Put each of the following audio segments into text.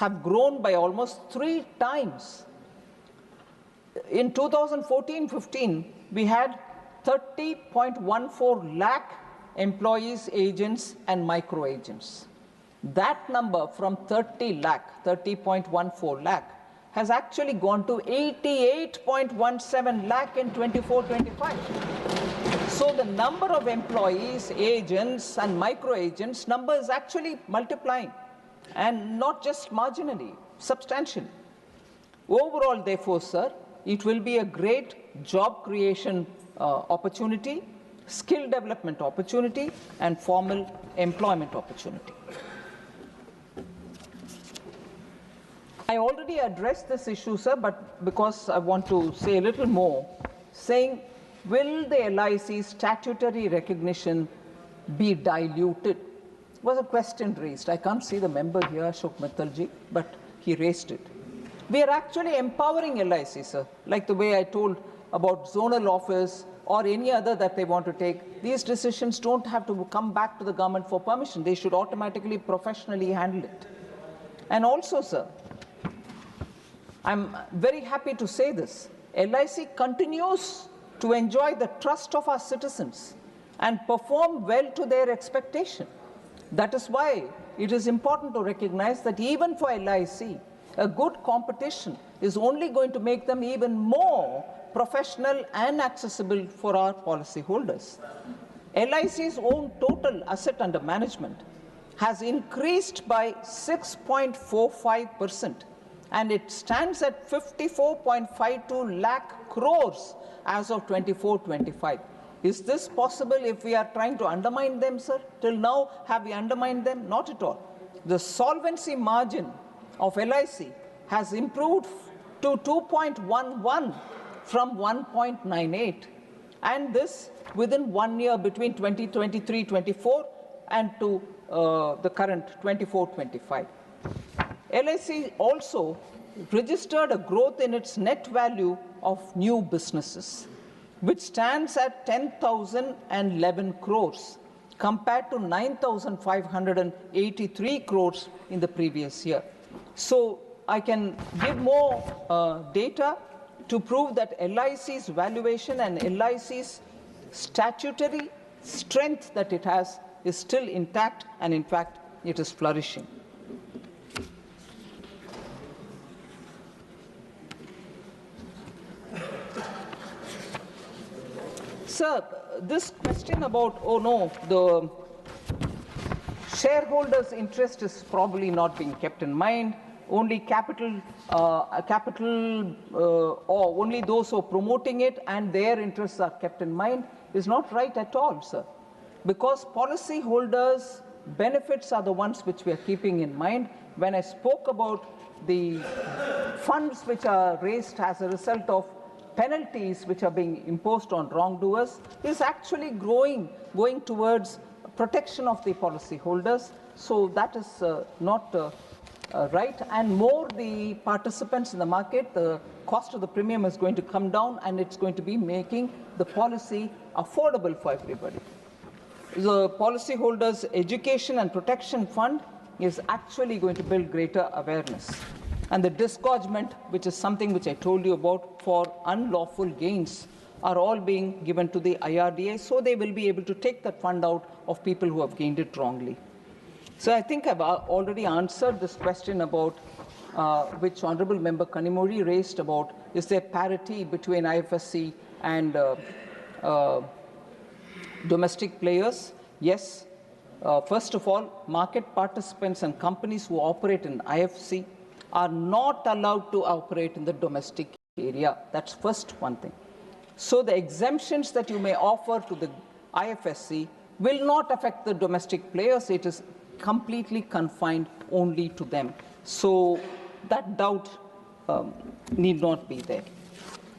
have grown by almost 3 times. In 2014-15, we had 30.14 lakh employees, agents, and micro agents. That number from 30.14 lakh, has actually gone to 88.17 lakh in 24-25. So the number of employees, agents, and micro agents number is actually multiplying, and not just marginally, substantially. Overall, therefore, sir, it will be a great job creation opportunity, skill development opportunity, and formal employment opportunity. I already addressed this issue, sir, but because I want to say a little more, saying, will the LIC statutory recognition be diluted? Was a question raised. I can't see the member here, Ashok Mittalji, but he raised it. We are actually empowering LIC, sir, like the way I told about zonal office or any other that they want to take. These decisions don't have to come back to the government for permission. They should automatically, professionally handle it. And also, sir, I'm very happy to say this. LIC continues to enjoy the trust of our citizens and perform well to their expectation. That is why it is important to recognize that even for LIC, a good competition is only going to make them even more professional and accessible for our policyholders. LIC's own total asset under management has increased by 6.45%, and it stands at 54.52 lakh crores as of 24-25. Is this possible if we are trying to undermine them, sir? Till now, have we undermined them? Not at all. The solvency margin of LIC has improved to 2.11 from 1.98, and this within 1 year between 2023-24 and to the current 24-25. LIC also registered a growth in its net value of new businesses, which stands at 10,011 crores compared to 9,583 crores in the previous year. So I can give more data to prove that LIC's valuation and LIC's statutory strength that it has is still intact, and in fact, it is flourishing. Sir, this question about, oh no, the shareholders' interest is probably not being kept in mind, only capital or only those who are promoting it and their interests are kept in mind is not right at all, sir. Because policyholders' benefits are the ones which we are keeping in mind. When I spoke about the funds which are raised as a result of penalties which are being imposed on wrongdoers, is actually going towards protection of the policyholders. So that is not right. And more the participants in the market, the cost of the premium is going to come down, and it's going to be making the policy affordable for everybody. The policyholders' education and protection fund is actually going to build greater awareness. And the disgorgement, which is something which I told you about for unlawful gains, are all being given to the IRDA, so they will be able to take that fund out of people who have gained it wrongly. So I think I've already answered this question about which Honorable Member Kanimuri raised about, is there parity between IFSC and domestic players? Yes. First of all, market participants and companies who operate in IFSC are not allowed to operate in the domestic area. That's first one thing. So the exemptions that you may offer to the IFSC will not affect the domestic players. It is completely confined only to them. So that doubt need not be there.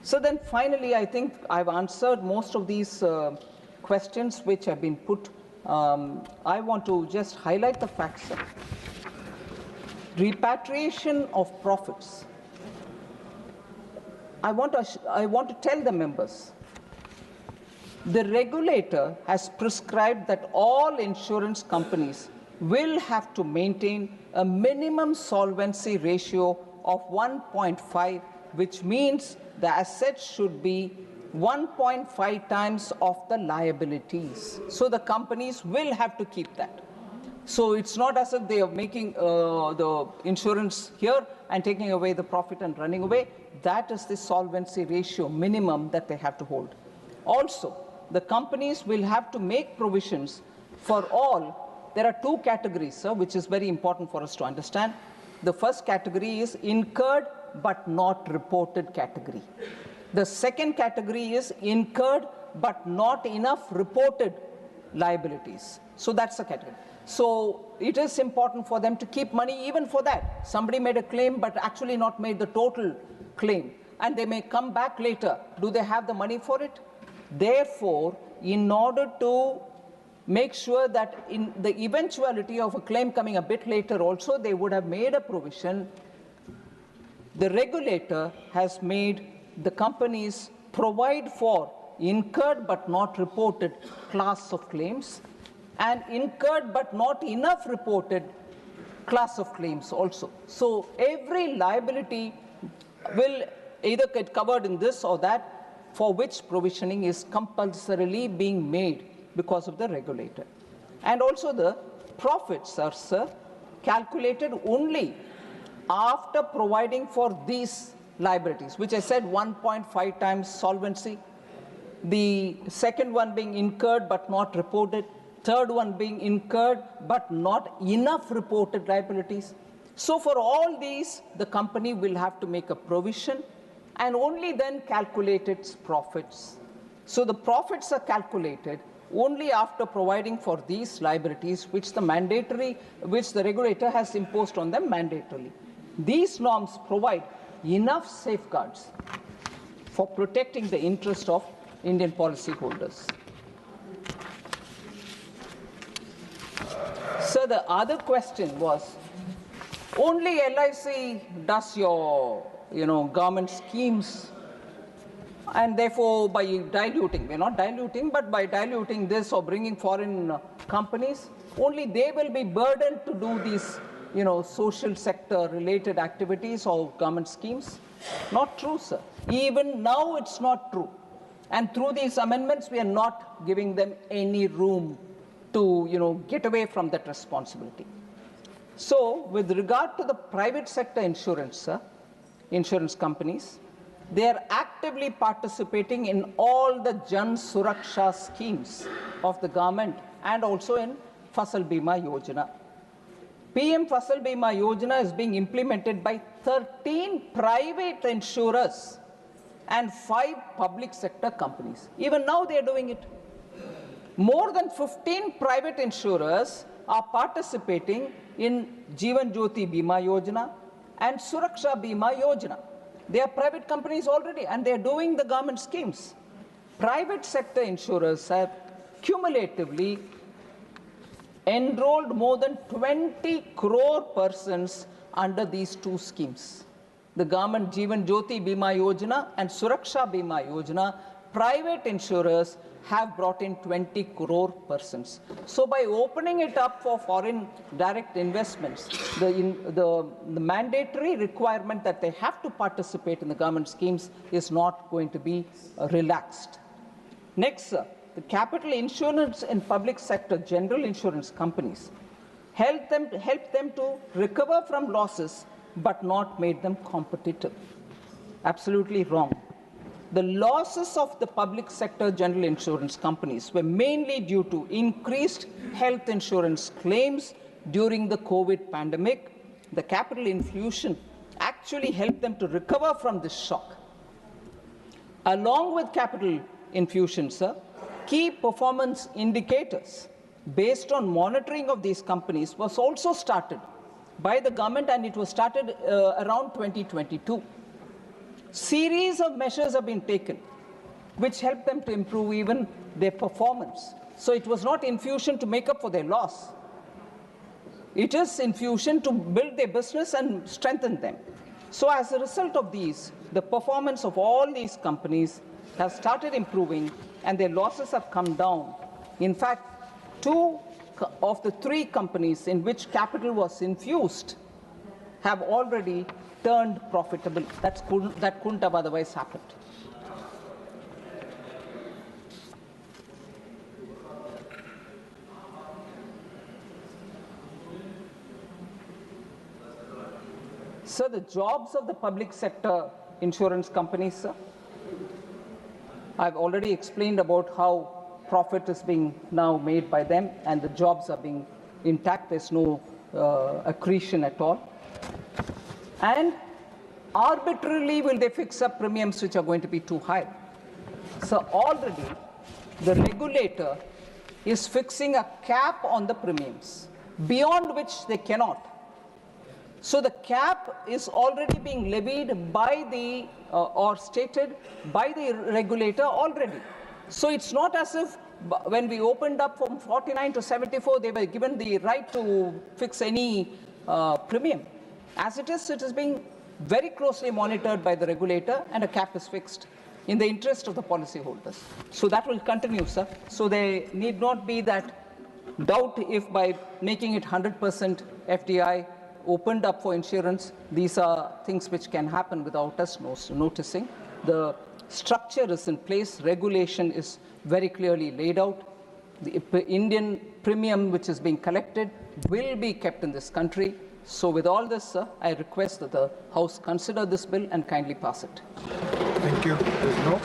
So then finally, I think I've answered most of these questions which have been put. I want to just highlight the facts, sir. Repatriation of profits. I want to tell the members, the regulator has prescribed that all insurance companies will have to maintain a minimum solvency ratio of 1.5, which means the assets should be 1.5 times of the liabilities. So the companies will have to keep that. So it's not as if they are making the insurance here and taking away the profit and running away. That is the solvency ratio minimum that they have to hold. Also, the companies will have to make provisions for all. There are two categories, sir, which is very important for us to understand. The first category is incurred but not reported category. The second category is incurred but not enough reported liabilities. So that's the category. So it is important for them to keep money even for that. Somebody made a claim but actually not made the total claim, and they may come back later. Do they have the money for it? Therefore, in order to make sure that in the eventuality of a claim coming a bit later also, they would have made a provision. The regulator has made the companies provide for incurred but not reported class of claims, and incurred but not enough reported class of claims also. So every liability will either get covered in this or that, for which provisioning is compulsorily being made because of the regulator. And also the profits are, sir, calculated only after providing for these liabilities, which I said 1.5 times solvency, the second one being incurred but not reported, third one being incurred but not enough reported liabilities. So for all these, the company will have to make a provision and only then calculate its profits. So the profits are calculated only after providing for these liabilities, which the regulator has imposed on them mandatorily. These norms provide enough safeguards for protecting the interest of Indian policyholders. So the other question was, only LIC does your government schemes, and therefore by diluting, we're not diluting, but by diluting this or bringing foreign companies, only they will be burdened to do these social sector related activities or government schemes. Not true, sir. Even now it's not true. And through these amendments, we are not giving them any room to get away from that responsibility. So with regard to the private sector insurance, sir, insurance companies, they are actively participating in all the Jan Suraksha schemes of the government and also in Fasal Bima Yojana. PM Fasal Bima Yojana is being implemented by 13 private insurers and 5 public sector companies. Even now they are doing it. More than 15 private insurers are participating in Jeevan Jyoti Bima Yojana and Suraksha Bima Yojana. They are private companies already and they are doing the government schemes. Private sector insurers have cumulatively enrolled more than 20 crore persons under these two schemes. The government Jeevan Jyoti Bima Yojana and Suraksha Bima Yojana, private insurers have brought in 20 crore persons. So by opening it up for foreign direct investments, the mandatory requirement that they have to participate in the government schemes is not going to be relaxed. Next, sir, the capital insurance and public sector general insurance companies help them to recover from losses but not made them competitive. Absolutely wrong. The losses of the public sector general insurance companies were mainly due to increased health insurance claims during the COVID pandemic. The capital infusion actually helped them to recover from this shock. Along with capital infusion, sir, key performance indicators based on monitoring of these companies was also started by the government, and it was started around 2022. Series of measures have been taken which help them to improve even their performance. So it was not infusion to make up for their loss. It is infusion to build their business and strengthen them. So as a result of these, the performance of all these companies has started improving and their losses have come down. In fact, 2 of the 3 companies in which capital was infused have already turned profitable. That couldn't have otherwise happened. Sir, the jobs of the public sector insurance companies, sir, I've already explained about how profit is being now made by them and the jobs are being intact. There's no accretion at all. And arbitrarily will they fix up premiums which are going to be too high. So already the regulator is fixing a cap on the premiums beyond which they cannot. So the cap is already being levied by the or stated by the regulator already. So it's not as if when we opened up from 49 to 74, they were given the right to fix any premium. As it is being very closely monitored by the regulator, and a cap is fixed in the interest of the policyholders. So that will continue, sir. So there need not be that doubt if by making it 100% FDI opened up for insurance, these are things which can happen without us noticing. The structure is in place, regulation is very clearly laid out. The Indian premium which is being collected will be kept in this country. So with all this, sir, I request that the House consider this bill and kindly pass it. Thank you. There's no.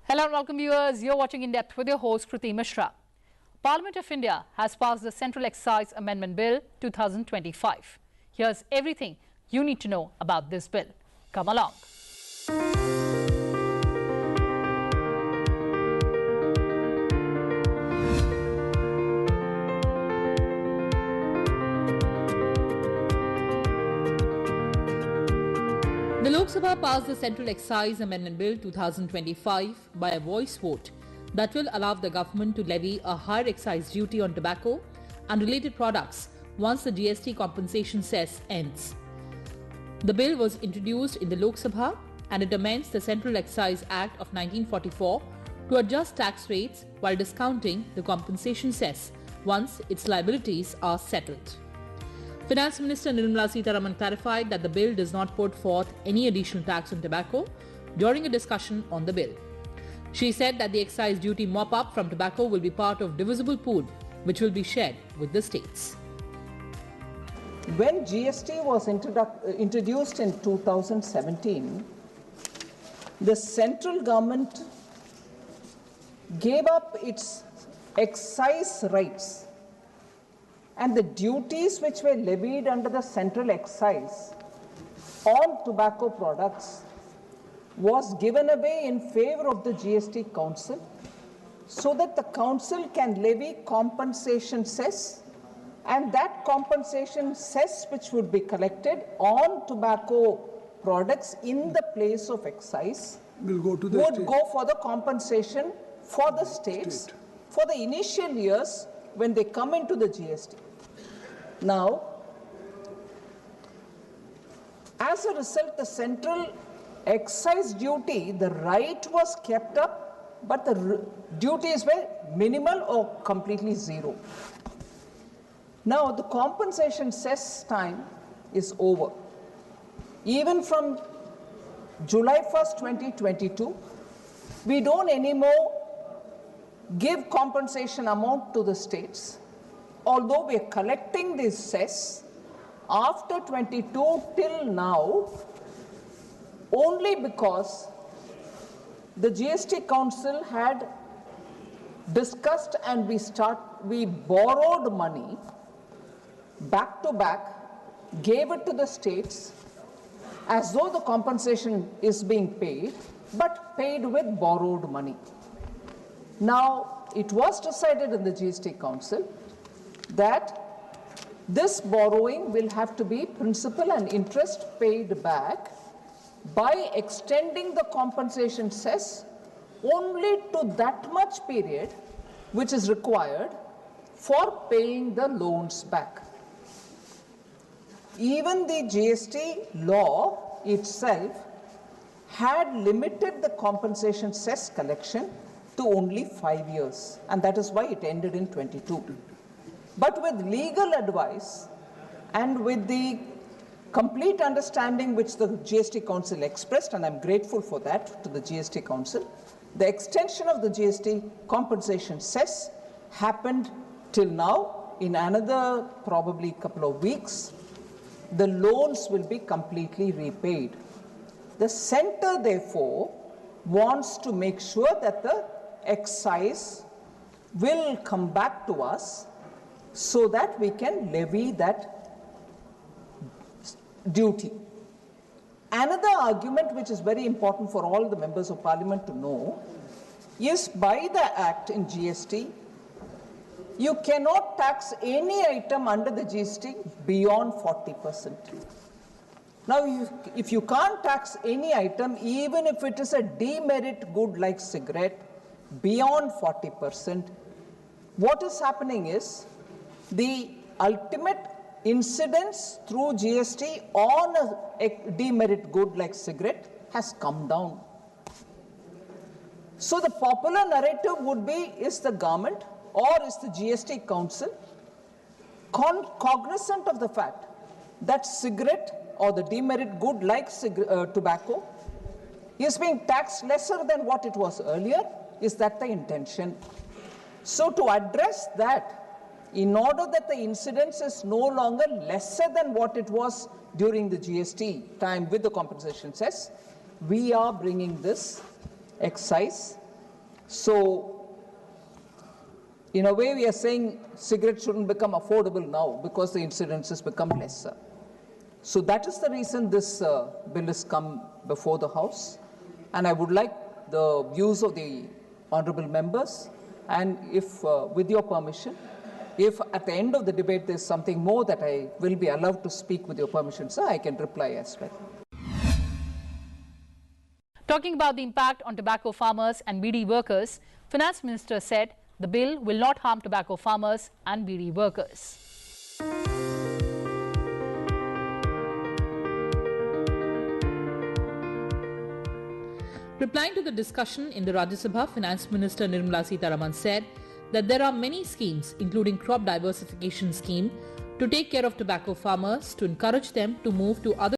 Hello and welcome viewers. You're watching In Depth with your host Kriti Mishra. Parliament of India has passed the Central Excise Amendment Bill 2025. Here's everything you need to know about this bill. Come along. The Lok Sabha passed the Central Excise Amendment Bill 2025 by a voice vote that will allow the government to levy a higher excise duty on tobacco and related products once the GST compensation cess ends. The bill was introduced in the Lok Sabha and it amends the Central Excise Act of 1944 to adjust tax rates while discounting the compensation cess once its liabilities are settled. Finance Minister Nirmala Sitharaman clarified that the bill does not put forth any additional tax on tobacco during a discussion on the bill. She said that the excise duty mop-up from tobacco will be part of divisible pool which will be shared with the states. When GST was introduced in 2017, the central government gave up its excise rights, and the duties which were levied under the central excise on tobacco products was given away in favor of the GST Council, so that the Council can levy compensation cess, and that compensation cess which would be collected on tobacco products in the place of excise would go for the compensation for the states for the initial years when they come into the GST. Now, as a result, the central excise duty, the right was kept up, but the duties were minimal or completely zero. Now, the compensation cess time is over. Even from July 1st, 2022, we don't anymore give compensation amount to the states, although we are collecting this cess after 22 till now, only because the GST Council had discussed and we borrowed money back to back, gave it to the states as though the compensation is being paid, but paid with borrowed money. Now, it was decided in the GST Council that this borrowing will have to be principal and interest paid back by extending the compensation cess only to that much period which is required for paying the loans back. Even the GST law itself had limited the compensation cess collection to only 5 years, and that is why it ended in 22. But with legal advice and with the complete understanding which the GST Council expressed, and I'm grateful for that to the GST Council, the extension of the GST compensation cess happened till now. In another probably couple of weeks, the loans will be completely repaid. The centre, therefore, wants to make sure that the excise will come back to us so that we can levy that duty. Another argument which is very important for all the members of parliament to know is by the act in GST, you cannot tax any item under the GST beyond 40%. Now, if you can't tax any item, even if it is a demerit good like cigarette, beyond 40%, what is happening is the ultimate incidence through GST on a demerit good like cigarette has come down. So the popular narrative would be, is the government or is the GST Council cognizant of the fact that cigarette or the demerit good like tobacco is being taxed lesser than what it was earlier? Is that the intention? So to address that, in order that the incidence is no longer lesser than what it was during the GST time with the compensation cess, we are bringing this excise. So in a way, we are saying cigarettes shouldn't become affordable now because the incidence has become lesser. So that is the reason this bill has come before the House. And I would like the views of the honourable members, and if, with your permission, if at the end of the debate there's something more that I will be allowed to speak with your permission, sir, I can reply as well. Talking about the impact on tobacco farmers and BD workers, Finance Minister said the bill will not harm tobacco farmers and BD workers. Replying to the discussion in the Rajya Sabha, Finance Minister Nirmala Sitharaman said that there are many schemes, including crop diversification scheme, to take care of tobacco farmers to encourage them to move to other